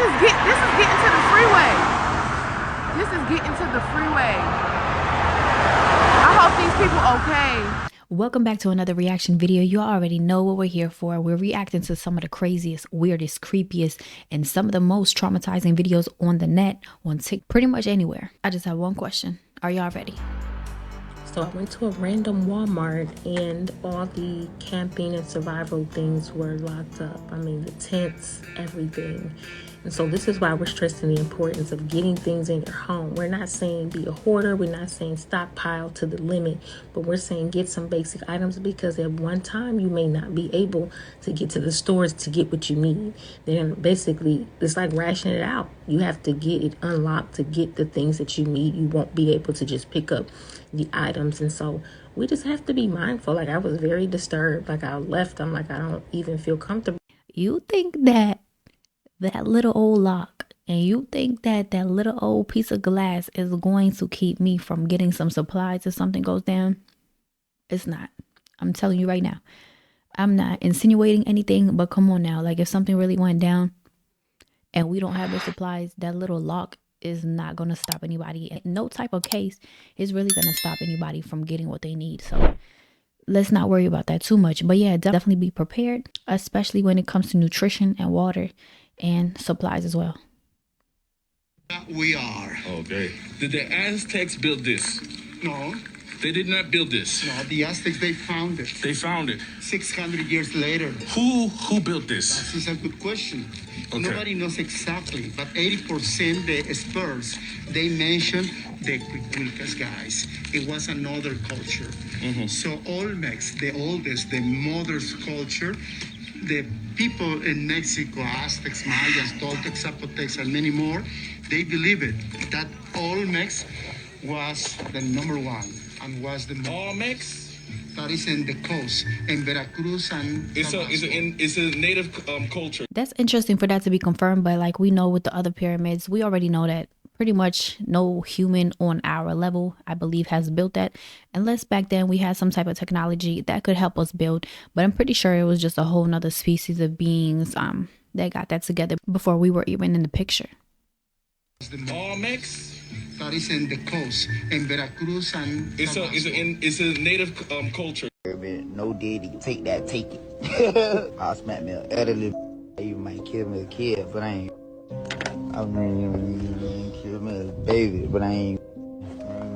is getting to the freeway. This is getting to the freeway. I hope these people okay. Welcome back to another reaction video. You already know what we're here for. We're reacting to some of the craziest, weirdest, creepiest, and some of the most traumatizing videos on the net, on TikTok, pretty much anywhere. I just have one question. Are y'all ready? So I went to a random Walmart and all the camping and survival things were locked up. I mean, the tents, everything. And so this is why we're stressing the importance of getting things in your home. We're not saying be a hoarder. We're not saying stockpile to the limit, but we're saying get some basic items because at one time you may not be able to get to the stores to get what you need. Then basically it's like rationing it out. You have to get it unlocked to get the things that you need. You won't be able to just pick up the items. And so we just have to be mindful. Like I was very disturbed. Like I left, I'm like, I don't even feel comfortable. You think that little old lock and you think that little old piece of glass is going to keep me from getting some supplies if something goes down? It's not. I'm telling you right now. I'm not insinuating anything, but come on now. Like if something really went down and we don't have the supplies, that little lock is not going to stop anybody. No type of case is really going to stop anybody from getting what they need. So let's not worry about that too much. But yeah, definitely be prepared, especially when it comes to nutrition and water and supplies as well. We are. Okay. Did the Aztecs build this? No, They did not build this. no, the Aztecs, they found it. They found it. 600 years later. Who built this? This is a good question. Okay. Nobody knows exactly, but 80% the experts, they mention the Quiculcas guys. It was another culture. So Olmecs, the oldest, the mother's culture, the people in Mexico, Aztecs, Mayas, Toltecs, Zapotecs, and many more, they believe it, that Olmecs was the number one and was the Olmecs? that is in the coast, in Veracruz and It's a native culture. That's interesting for that to be confirmed, but like we know with the other pyramids, we already know that pretty much no human on our level, I believe, has built that, unless back then we had some type of technology that could help us build. But I'm pretty sure it was just a whole nother species of beings that got that together before we were even in the picture. Olmecs? that is in the coast, in Veracruz and It's a native culture. No Diddy, take that, take it. I'll smack me up. Elderly, you might kill me a kid, but I mean, kill me a baby, but I ain't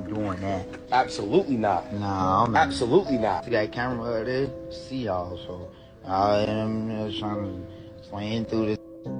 doing that. Absolutely not. Nah, I'm not. Absolutely not. See that camera there? See y'all, so I am trying to swing through this.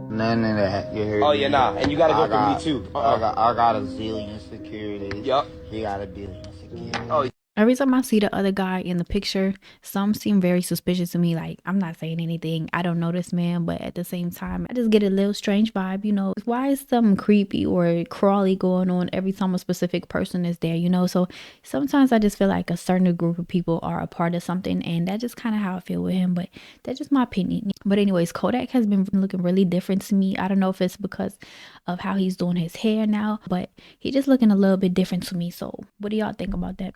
None of that. You heard Oh me? yeah, nah. And you gotta go for me too. I got a zillion security. Yup. He got a billion security. Oh. Every time I see the other guy in the picture, some seem very suspicious to me. Like, I'm not saying anything. I don't know this man, but at the same time, I just get a little strange vibe, you know. Why is something creepy or crawly going on every time a specific person is there, you know? So sometimes I just feel like a certain group of people are a part of something, and that's just kind of how I feel with him. But that's just my opinion. But anyways, Kodak has been looking really different to me. I don't know if it's because of how he's doing his hair now, but he's just looking a little bit different to me. So what do y'all think about that?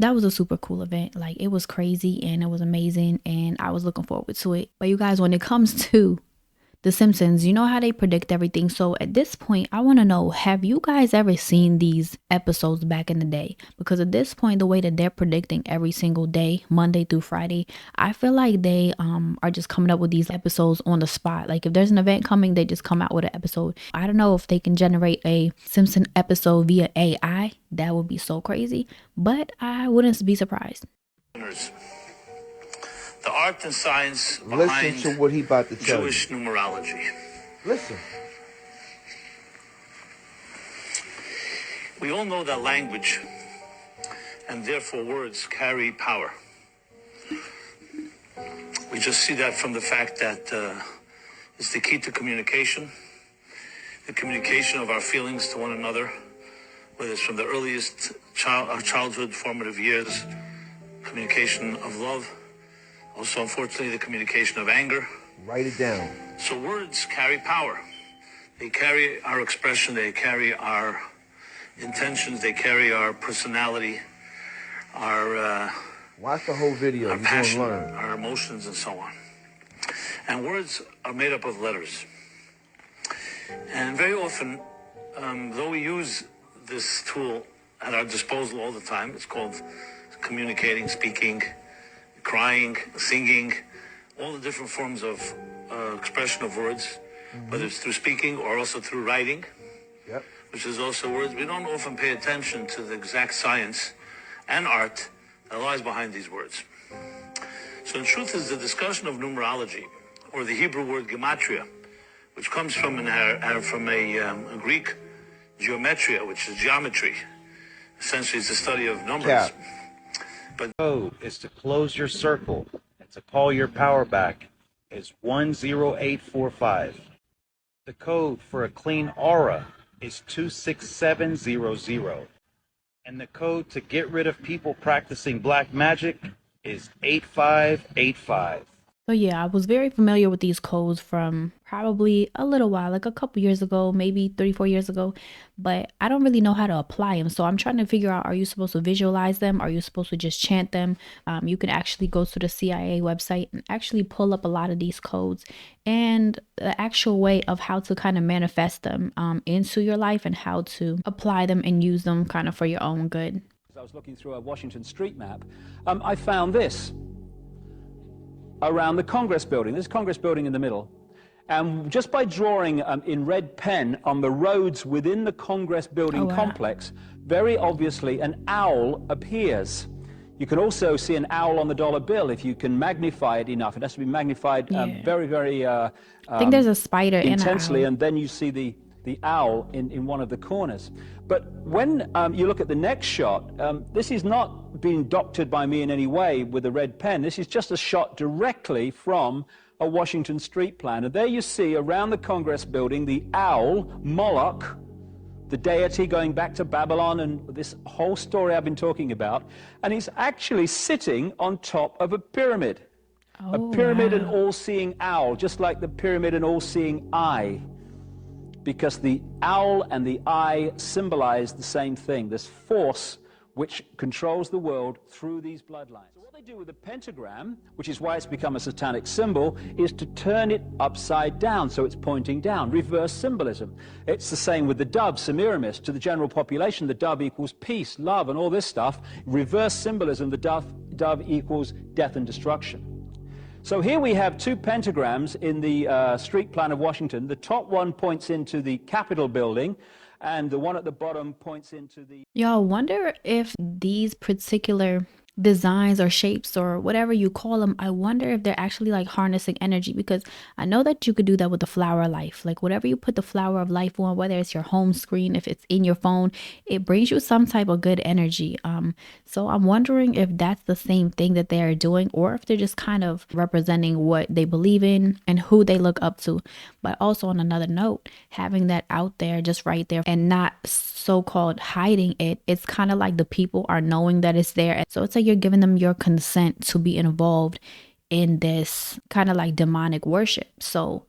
That was a super cool event. Like, it was crazy and it was amazing and I was looking forward to it. But you guys, when it comes to The Simpsons, you know how they predict everything. So at this point, I want to know, have you guys ever seen these episodes back in the day? Because at this point, the way that they're predicting every single day, Monday through Friday, I feel like they are just coming up with these episodes on the spot. Like, if there's an event coming, they just come out with an episode. I don't know if they can generate a Simpson episode via AI. That would be so crazy, but I wouldn't be surprised. The art and science Listen behind to what he about to tell Jewish you. numerology. Listen. We all know that language, and therefore words, carry power. We just see that from the fact that it's the key to communication, the communication of our feelings to one another, whether it's from the earliest our childhood, formative years, communication of love, also, unfortunately, the communication of anger. Write it down. So words carry power. They carry our expression, they carry our intentions, they carry our personality, our Watch the whole video. our You're passion, going to learn. our emotions, and so on. And words are made up of letters. And very often, though we use this tool at our disposal all the time, it's called communicating, speaking, crying, singing, all the different forms of expression of words, whether it's through speaking or also through writing, which is also words. We don't often pay attention to the exact science and art that lies behind these words. So in truth is the discussion of numerology, or the Hebrew word gematria, which comes from a Greek geometria, which is geometry. Essentially, it's the study of numbers. Cap. The code is to close your circle and to call your power back is 10845. The code for a clean aura is 26700. And the code to get rid of people practicing black magic is 8585. So yeah, I was very familiar with these codes from probably a little while, like a couple years ago, maybe 3-4 years ago, but I don't really know how to apply them. So I'm trying to figure out, are you supposed to visualize them? Are you supposed to just chant them? You can actually go to the CIA website and actually pull up a lot of these codes and the actual way of how to kind of manifest them into your life and how to apply them and use them kind of for your own good. As I was looking through a Washington street map, I found this around the Congress building. This Congress building in the middle. And just by drawing in red pen on the roads within the Congress building complex, very obviously an owl appears. You can also see an owl on the dollar bill if you can magnify it enough. It has to be magnified very, very I think there's a spider intensely, and and then you see the owl in one of the corners. But when you look at the next shot, this is not being doctored by me in any way with a red pen. This is just a shot directly from a Washington street plan. And there you see around the Congress building the owl, Moloch, the deity going back to Babylon and this whole story I've been talking about. And he's actually sitting on top of a pyramid. A pyramid and all-seeing owl, just like the pyramid and all-seeing eye. Because the owl and the eye symbolize the same thing, this force which controls the world through these bloodlines. So what they do with the pentagram, which is why it's become a satanic symbol, is to turn it upside down, so it's pointing down, reverse symbolism. It's the same with the dove, Semiramis. To the general population, the dove equals peace, love, and all this stuff. Reverse symbolism, the dove equals death and destruction. So here we have two pentagrams in the street plan of Washington. The top one points into the Capitol building, and the one at the bottom points into the... Y'all wonder if these particular designs or shapes or whatever you call them, I wonder if they're actually like harnessing energy, because I know that you could do that with the flower of life. Like whatever you put the flower of life on, whether it's your home screen, if it's in your phone, it brings you some type of good energy. So I'm wondering if that's the same thing that they're doing, or if they're just kind of representing what they believe in and who they look up to. But also on another note, having that out there just right there and not so-called hiding it, it's kind of like the people are knowing that it's there. So it's like you're giving them your consent to be involved in this kind of like demonic worship. So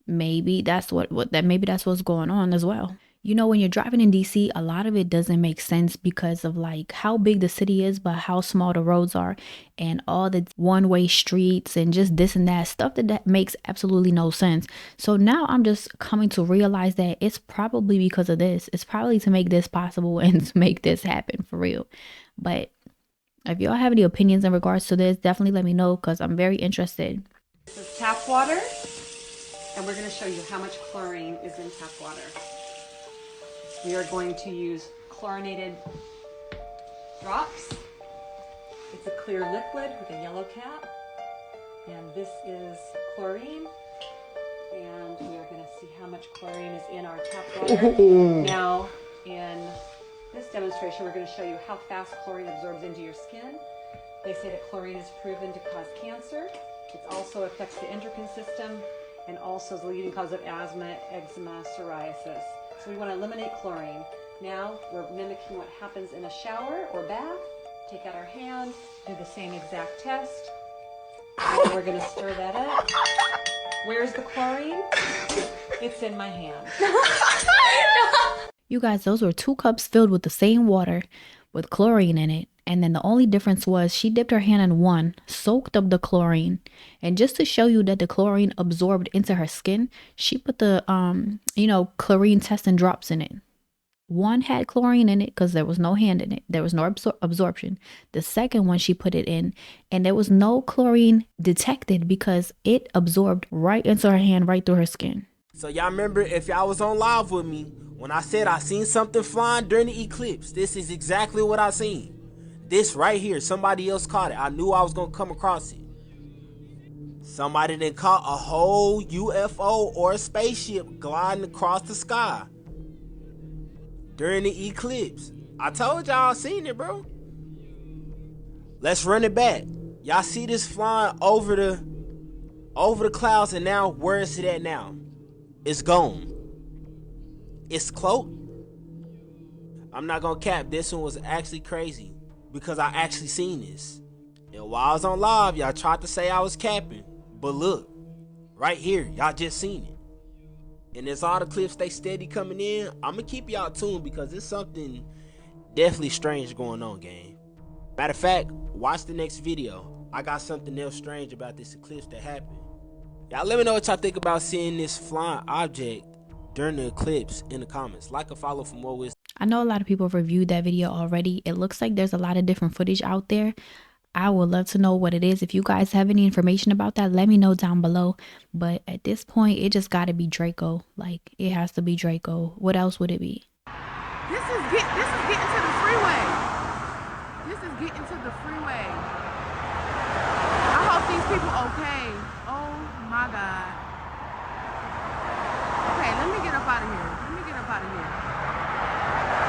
maybe that's maybe that's what's going on as well. You know, when you're driving in DC, a lot of it doesn't make sense because of like how big the city is, but how small the roads are and all the one-way streets and just this and that stuff that makes absolutely no sense. So now I'm just coming to realize that it's probably because of this. It's probably to make this possible and to make this happen for real. But if y'all have any opinions in regards to this, definitely let me know because I'm very interested. This is tap water, and we're going to show you how much chlorine is in tap water. We are going to use chlorinated drops. It's a clear liquid with a yellow cap, and this is chlorine. And we are going to see how much chlorine is in our tap water. Now, in this demonstration, we're going to show you how fast chlorine absorbs into your skin. They say that chlorine is proven to cause cancer. It also affects the endocrine system and also is the leading cause of asthma, eczema, psoriasis. So we want to eliminate chlorine. Now we're mimicking what happens in a shower or bath. Take out our hand, do the same exact test. And we're going to stir that up. Where's the chlorine? It's in my hand. You guys, those were 2 cups filled with the same water with chlorine in it. And then the only difference was she dipped her hand in one, soaked up the chlorine. And just to show you that the chlorine absorbed into her skin, she put the, chlorine testing drops in it. One had chlorine in it because there was no hand in it. There was no absorption. The second one she put it in and there was no chlorine detected because it absorbed right into her hand, right through her skin. So y'all remember, if y'all was on live with me, when I said I seen something flying during the eclipse, this is exactly what I seen. This right here, somebody else caught it. I knew I was going to come across it. Somebody then caught a whole UFO or a spaceship gliding across the sky during the eclipse. I told y'all I seen it, bro. Let's run it back. Y'all see this flying over the clouds, and now where is it at now? It's gone. It's cloaked. I'm not going to cap. This one was actually crazy because I actually seen this. And while I was on live, y'all tried to say I was capping. But look, right here, y'all just seen it. And as all the clips stay steady coming in, I'm going to keep y'all tuned because there's something definitely strange going on, gang. Matter of fact, watch the next video. I got something else strange about this eclipse that happened. Y'all let me know what y'all think about seeing this flying object during the eclipse in the comments. Like or follow for more wisdom. I know a lot of people have reviewed that video already. It looks like there's a lot of different footage out there. I would love to know what it is. If you guys have any information about that, let me know down below. But at this point, it just got to be Draco. Like, it has to be Draco. What else would it be? This is getting to the freeway. This is getting to the freeway. I hope these people okay. Oh my God. Okay, let me get up out of here.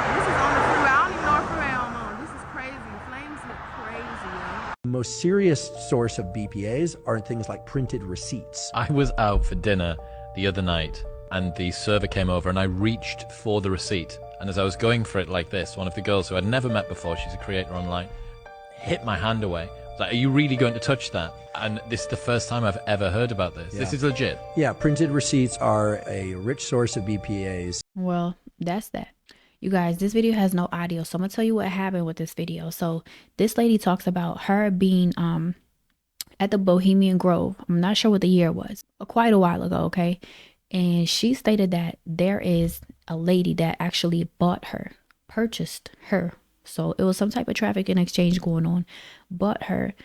This is on the freeway. I don't even know what freeway I'm on. This is crazy. Flames look crazy, yo. The most serious source of BPAs are things like printed receipts. I was out for dinner the other night and the server came over and I reached for the receipt. And as I was going for it like this, one of the girls who I'd never met before, she's a creator online, hit my hand away. I was like, are you really going to touch that? And this is the first time I've ever heard about this. Yeah. This is legit. Yeah, printed receipts are a rich source of BPAs. Well, that's that. You guys, this video has no audio, so I'm gonna tell you what happened with this video. So this lady talks about her being at the Bohemian Grove. I'm not sure what the year was, quite a while ago, okay? And she stated that there is a lady that actually purchased her. So it was some type of trafficking exchange going on, bought her.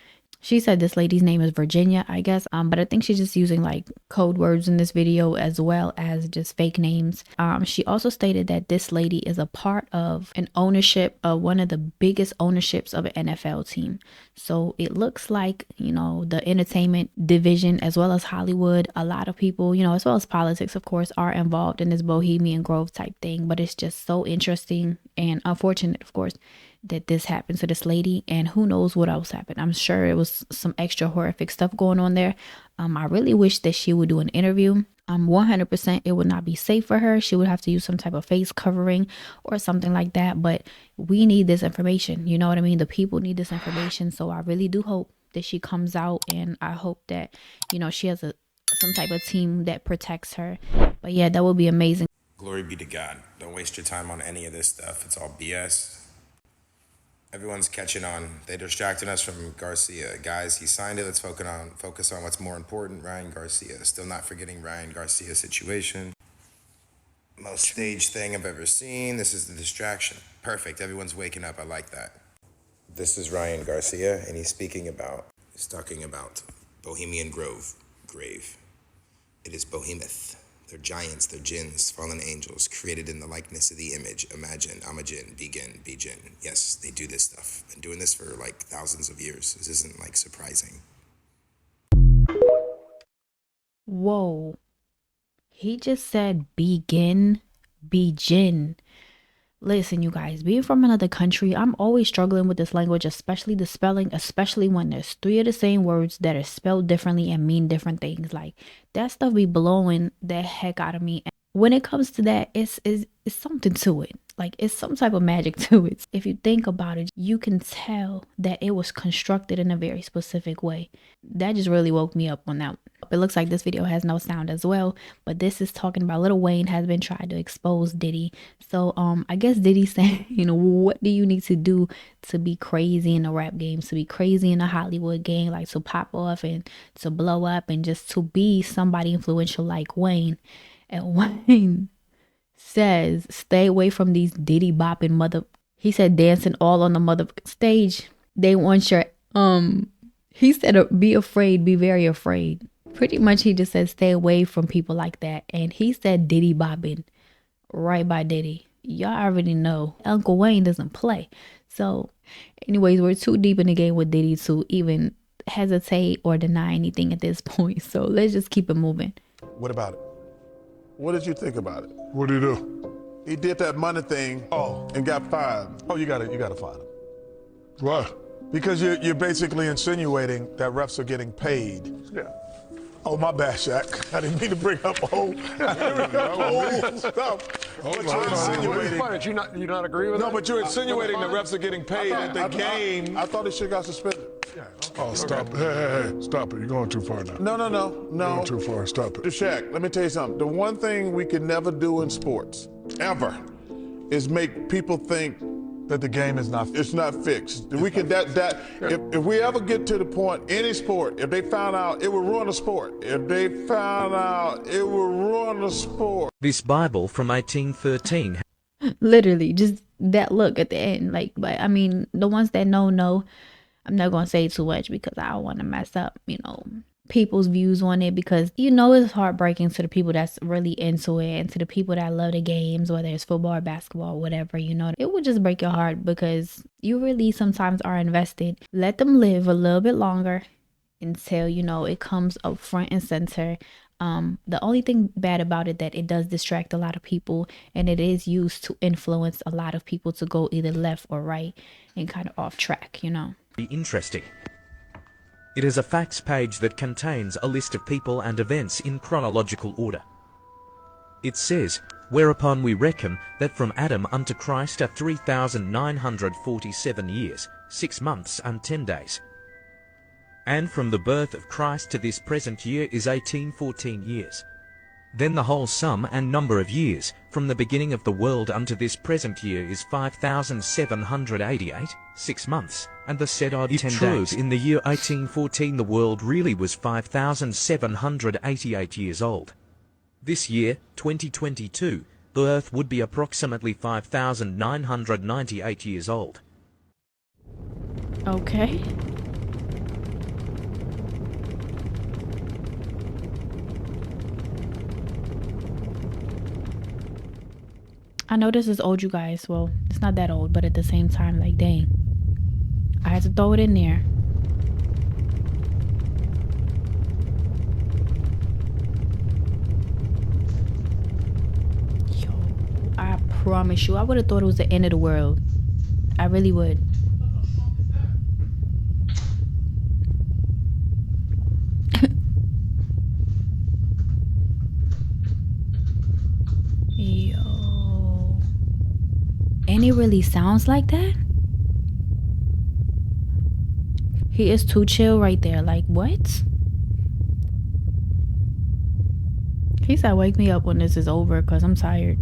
She said this lady's name is Virginia, I guess. But I think she's just using like code words in this video as well as just fake names. She also stated that this lady is a part of an ownership of one of the biggest ownerships of an NFL team. So it looks like, you know, the entertainment division as well as Hollywood, a lot of people, you know, as well as politics, of course, are involved in this Bohemian Grove type thing. But it's just so interesting and unfortunate, of course, that this happened to this lady, and who knows what else happened. I'm sure it was some extra horrific stuff going on there. I really wish that she would do an interview. 100% it would not be safe for her. She would have to use some type of face covering or something like that. But we need this information. You know what I mean? The people need this information. So I really do hope that she comes out, and I hope that, you know, she has some type of team that protects her. But yeah, that would be amazing. Glory be to God. Don't waste your time on any of this stuff. It's all BS. Everyone's catching on. They distracted us from Garcia. Guys, he signed it. Let's focus on what's more important. Ryan Garcia. Still not forgetting Ryan Garcia's situation. Most staged thing I've ever seen. This is the distraction. Perfect. Everyone's waking up. I like that. This is Ryan Garcia, and he's talking about Bohemian grave. It is Behemoth. They're giants, they're jinns, fallen angels, created in the likeness of the image. Imagine, I'm a jinn, be jinn. Yes, they do this stuff. Been doing this for like thousands of years. This isn't like surprising. Whoa. He just said be jinn. Listen, you guys, being from another country, I'm always struggling with this language, especially the spelling, especially when there's 3 of the same words that are spelled differently and mean different things. Like, that stuff be blowing the heck out of me. And when it comes to that, it's something to it. Like, it's some type of magic to it. If you think about it, you can tell that it was constructed in a very specific way. That just really woke me up on that one. It looks like this video has no sound as well, but this is talking about Lil Wayne has been trying to expose Diddy. So I guess Diddy's saying, you know, what do you need to do to be crazy in the rap game, to be crazy in the Hollywood game, like to pop off and to blow up and just to be somebody influential like Wayne. And Wayne says, stay away from these Diddy bopping he said dancing all on the mother stage. They want your he said be afraid, be very afraid. Pretty much he just said stay away from people like that. And he said Diddy bopping right by Diddy. Y'all already know Uncle Wayne doesn't play. So anyways, we're too deep in the game with Diddy to even hesitate or deny anything at this point. So let's just keep it moving. What about it? What did you think about it? What did he do? He did that money thing and got fired. Oh, you gotta fire him. Why? Because you're basically insinuating that refs are getting paid. Yeah. Oh, my bad, Shaq. I didn't mean to bring up old stuff. But you're insinuating. You not agree with that? No, but you're insinuating that refs are getting paid at the game. I thought he should got suspended. Yeah. Oh, stop it. Hey, stop it. You're going too far now. No. You're going too far. Stop it. Shaq, let me tell you something. The one thing we can never do in sports, ever, is make people think that the game is not fixed. We can if we ever get to the point, any sport, if they found out, it would ruin the sport. If they found out, it would ruin the sport. This Bible from 1813. Literally, just that look at the end. Like, but I mean, the ones that know. I'm not gonna say too much because I don't want to mess up, you know, people's views on it, because you know it's heartbreaking to the people that's really into it and to the people that love the games, whether it's football or basketball or whatever, you know. It would just break your heart because you really sometimes are invested. Let them live a little bit longer until, you know, it comes up front and center. The only thing bad about it that it does distract a lot of people, and it is used to influence a lot of people to go either left or right and kind of off track, you know. Interesting. It is a facts page that contains a list of people and events in chronological order. It says, whereupon we reckon that from Adam unto Christ are 3,947 years, 6 months and 10 days. And from the birth of Christ to this present year is 1814 years. Then the whole sum and number of years, from the beginning of the world unto this present year is 5,788, 6 months, and the said odd 10 days. In the year 1814 the world really was 5,788 years old. This year, 2022, the earth would be approximately 5,998 years old. Okay. I know this is old, you guys. Well, it's not that old, but at the same time, like, dang. I had to throw it in there. Yo, I promise you, I would have thought it was the end of the world. I really would. Yo. And it really sounds like that? He is too chill right there. Like, what? He said, wake me up when this is over because I'm tired.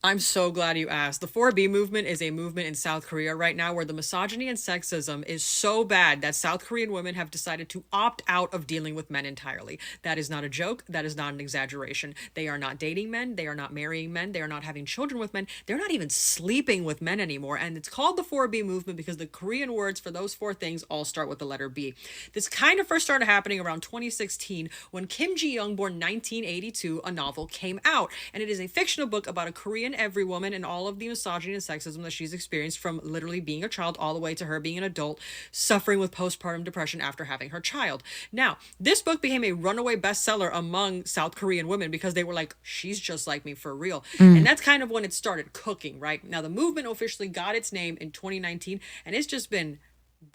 I'm so glad you asked. The 4B movement is a movement in South Korea right now where the misogyny and sexism is so bad that South Korean women have decided to opt out of dealing with men entirely. That is not a joke. That is not an exaggeration. They are not dating men. They are not marrying men. They are not having children with men. They're not even sleeping with men anymore. And it's called the 4B movement because the Korean words for those four things all start with the letter B. This kind of first started happening around 2016 when Kim Ji-young, born 1982, a novel came out. And it is a fictional book about a Korean every woman and all of the misogyny and sexism that she's experienced from literally being a child all the way to her being an adult, suffering with postpartum depression after having her child. Now, this book became a runaway bestseller among South Korean women because they were like, she's just like me for real. And that's kind of when it started cooking, right? Now, the movement officially got its name in 2019, and it's just been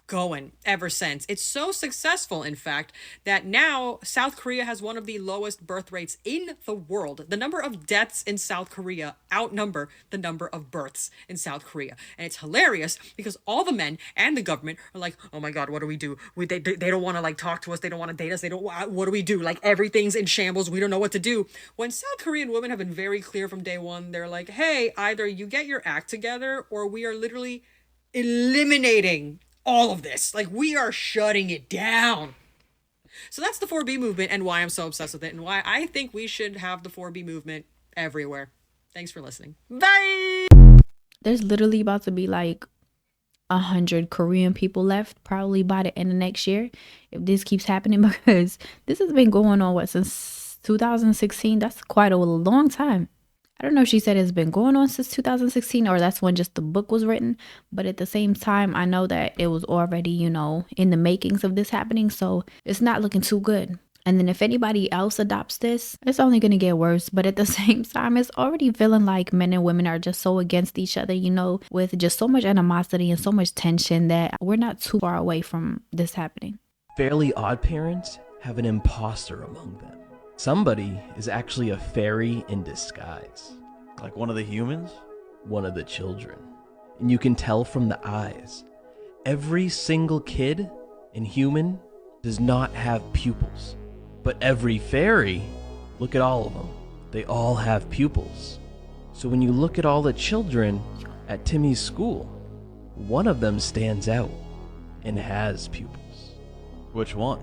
going ever since. It's so successful, in fact, that now South Korea has one of the lowest birth rates in the world. The number of deaths in South Korea outnumber the number of births in South Korea. And it's hilarious because all the men and the government are like, oh my God, what do we do? They don't want to like talk to us. They don't want to date us. What do we do? Like everything's in shambles. We don't know what to do. When South Korean women have been very clear from day one, they're like, hey, either you get your act together or we are literally eliminating all of this. Like, we are shutting it down. So that's the 4B movement and why I'm so obsessed with it and why I think we should have the 4B movement everywhere. Thanks for listening. Bye! There's literally about to be like 100 Korean people left probably by the end of next year if this keeps happening, because this has been going on since 2016. That's quite a long time. I don't know if she said it's been going on since 2016 or that's when just the book was written. But at the same time, I know that it was already, in the makings of this happening. So it's not looking too good. And then if anybody else adopts this, it's only going to get worse. But at the same time, it's already feeling like men and women are just so against each other, with just so much animosity and so much tension that we're not too far away from this happening. Fairly Odd Parents have an imposter among them. Somebody is actually a fairy in disguise. Like one of the humans? One of the children. And you can tell from the eyes. Every single kid and human does not have pupils. But every fairy, look at all of them. They all have pupils. So when you look at all the children at Timmy's school, one of them stands out and has pupils. Which one?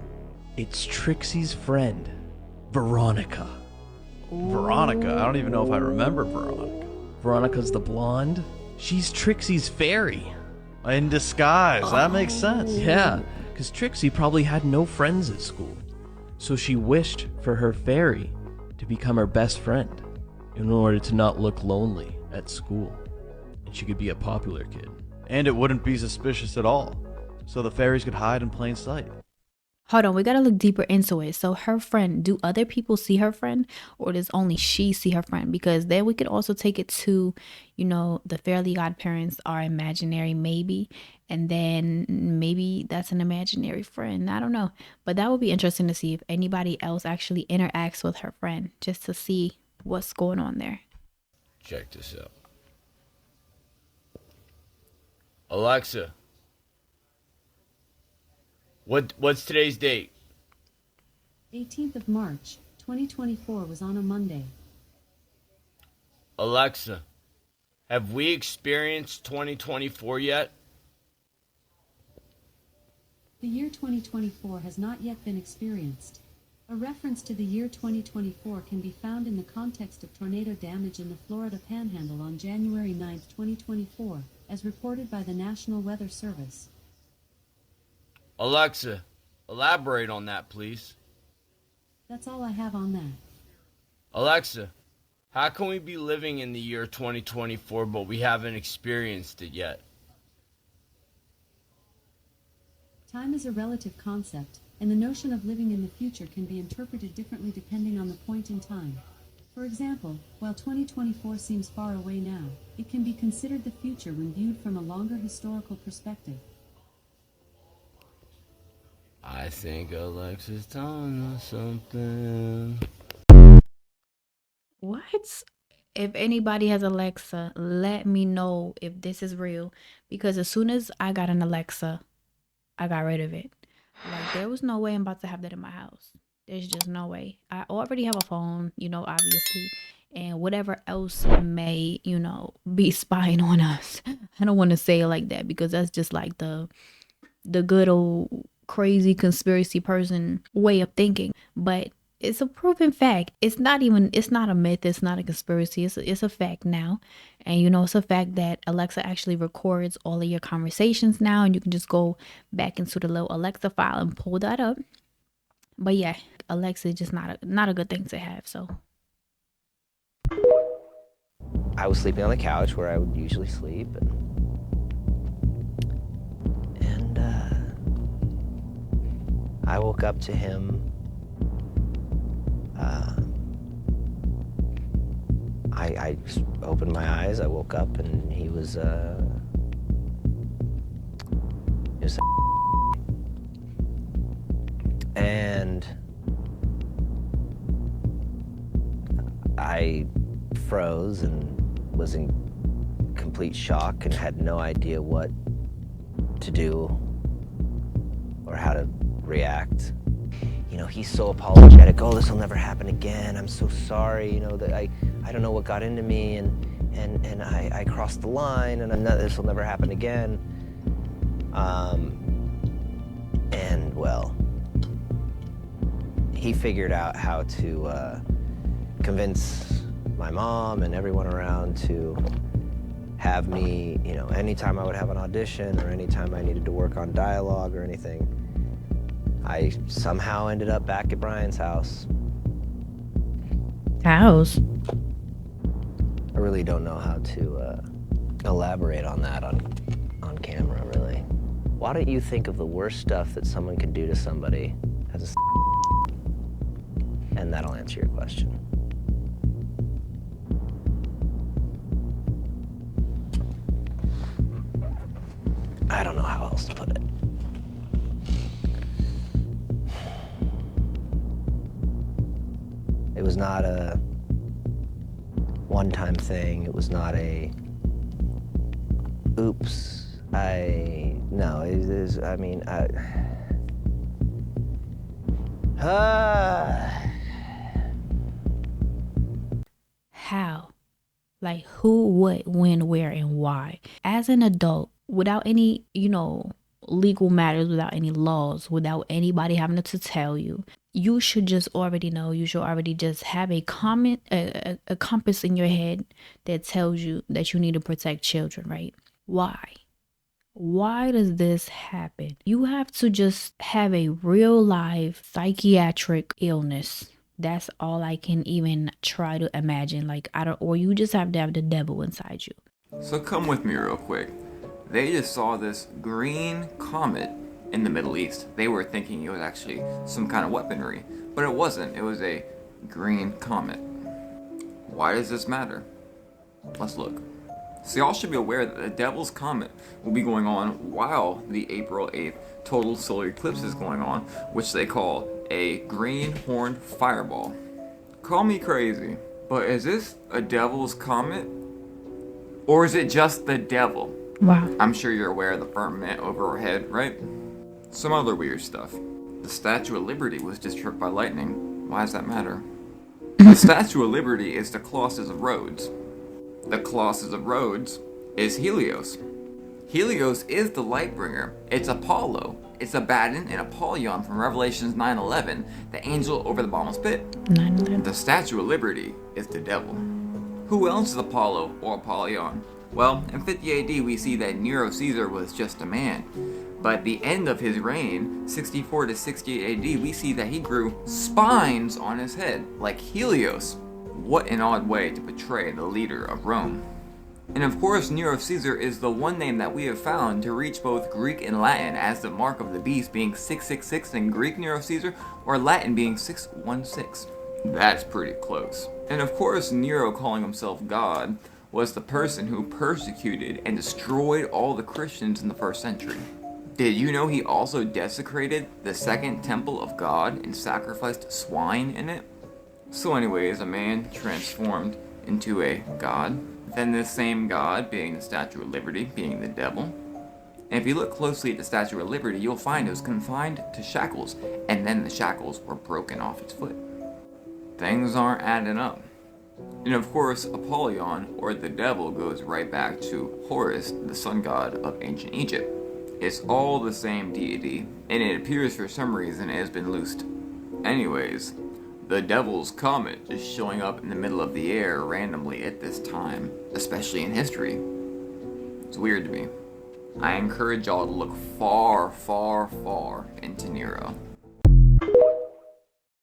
It's Trixie's friend, Veronica. Veronica? I don't even know if I remember Veronica. Veronica's the blonde. She's Trixie's fairy. In disguise. That makes sense. Yeah, because Trixie probably had no friends at school. So she wished for her fairy to become her best friend in order to not look lonely at school. And she could be a popular kid. And it wouldn't be suspicious at all. So the fairies could hide in plain sight. Hold on, we gotta look deeper into it. So her friend, do other people see her friend or does only she see her friend? Because then we could also take it to, the Fairly Odd Parents are imaginary maybe. And then maybe that's an imaginary friend. I don't know. But that would be interesting to see if anybody else actually interacts with her friend just to see what's going on there. Check this out. Alexa. What's today's date? 18th of March, 2024 was on a Monday. Alexa, have we experienced 2024 yet? The year 2024 has not yet been experienced. A reference to the year 2024 can be found in the context of tornado damage in the Florida Panhandle on January 9, 2024, as reported by the National Weather Service. Alexa, elaborate on that, please. That's all I have on that. Alexa, how can we be living in the year 2024 but we haven't experienced it yet? Time is a relative concept, and the notion of living in the future can be interpreted differently depending on the point in time. For example, while 2024 seems far away now, it can be considered the future when viewed from a longer historical perspective. I think Alexa's telling us something. What? If anybody has Alexa, let me know if this is real. Because as soon as I got an Alexa, I got rid of it. Like, there was no way I'm about to have that in my house. There's just no way. I already have a phone, you know, obviously. And whatever else may, you know, be spying on us. I don't want to say it like that because that's just like the good old crazy conspiracy person way of thinking. But it's a proven fact. It's not a myth. It's not a conspiracy. It's a fact now. And you know, it's a fact that Alexa actually records all of your conversations now. And you can just go back into the little Alexa file and pull that up. But yeah, Alexa is just not a good thing to have. So I was sleeping on the couch where I would usually sleep, and I woke up to him. I just opened my eyes. I woke up, and he was and I froze and was in complete shock and had no idea what to do or how to react. You know, he's so apologetic. Oh, this will never happen again. I'm so sorry. You know, that I don't know what got into me, and I crossed the line, and this will never happen again. And well, he figured out how to convince my mom and everyone around to have me, you know, anytime I would have an audition or anytime I needed to work on dialogue or anything, I somehow ended up back at Brian's house. House? I really don't know how to elaborate on that on camera, really. Why don't you think of the worst stuff that someone could do to somebody as a and that'll answer your question. I don't know how else to put it. It was not a one-time thing. It was not a oops. No, it is, I mean, How? Like, who, what, when, where, and why? As an adult, without any, you know, legal matters, without any laws, without anybody having to tell you, you should just already know. You should already just have a compass in your head that tells you that you need to protect children, right? Why? Why does this happen? You have to just have a real life psychiatric illness. That's all I can even try to imagine. Like, or you just have to have the devil inside you. So come with me real quick. They just saw this green comet in the Middle East. They were thinking it was actually some kind of weaponry, but it wasn't. It was a green comet. Why does this matter? Let's look. So y'all should be aware that the Devil's Comet will be going on while the April 8th total solar eclipse is going on, which they call a green horned fireball. Call me crazy, but is this a Devil's Comet? Or is it just the devil? Wow. I'm sure you're aware of the firmament overhead, right? Some other weird stuff. The Statue of Liberty was just struck by lightning. Why does that matter? The Statue of Liberty is the Colossus of Rhodes. The Colossus of Rhodes is Helios. Helios is the light bringer. It's Apollo. It's Abaddon and Apollyon from Revelations 9:11, the angel over the bottomless pit. 9/11. The Statue of Liberty is the devil. Who else is Apollo or Apollyon? Well, in 50 AD we see that Nero Caesar was just a man. But at the end of his reign, 64 to 68 AD, we see that he grew spines on his head, like Helios. What an odd way to portray the leader of Rome. And of course, Nero Caesar is the one name that we have found to reach both Greek and Latin, as the mark of the beast being 666 in Greek Nero Caesar, or Latin being 616. That's pretty close. And of course, Nero, calling himself God, was the person who persecuted and destroyed all the Christians in the 1st century. Did you know he also desecrated the second temple of God and sacrificed swine in it? So anyways, a man transformed into a god, then this same god being the Statue of Liberty, being the devil. And if you look closely at the Statue of Liberty, you'll find it was confined to shackles, and then the shackles were broken off its foot. Things aren't adding up. And of course, Apollyon, or the devil, goes right back to Horus, the sun god of ancient Egypt. It's all the same deity, and it appears for some reason it has been loosed. Anyways, the devil's comet is showing up in the middle of the air randomly at this time, especially in history. It's weird to me. I encourage y'all to look far, far, far into Nero.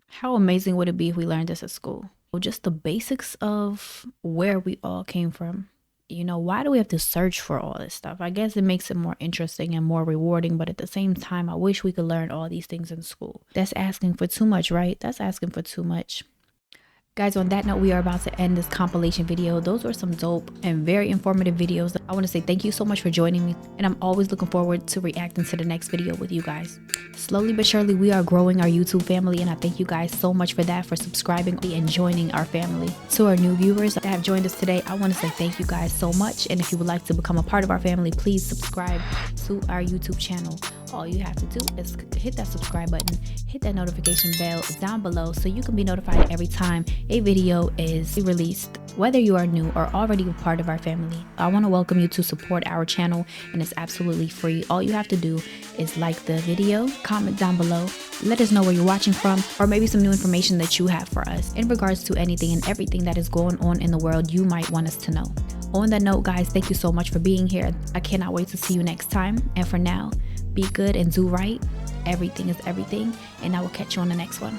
How amazing would it be if we learned this at school? Just the basics of where we all came from. You know, why do we have to search for all this stuff? I guess it makes it more interesting and more rewarding, but at the same time, I wish we could learn all these things in school. That's asking for too much, right? That's asking for too much. Guys, on that note, we are about to end this compilation video. Those were some dope and very informative videos. I want to say thank you so much for joining me, and I'm always looking forward to reacting to the next video with you guys. Slowly but surely, we are growing our YouTube family, and I thank you guys so much for that, for subscribing and joining our family. To our new viewers that have joined us today, I want to say thank you guys so much, and if you would like to become a part of our family, please subscribe to our YouTube channel. All you have to do is hit that subscribe button, hit that notification bell down below so you can be notified every time a video is released, whether you are new or already a part of our family. I want to welcome you to support our channel, and it's absolutely free. All you have to do is like the video, comment down below, let us know where you're watching from, or maybe some new information that you have for us in regards to anything and everything that is going on in the world you might want us to know. On that note, guys, thank you so much for being here. I cannot wait to see you next time, and for now, be good and do right. Everything is everything, and I will catch you on the next one.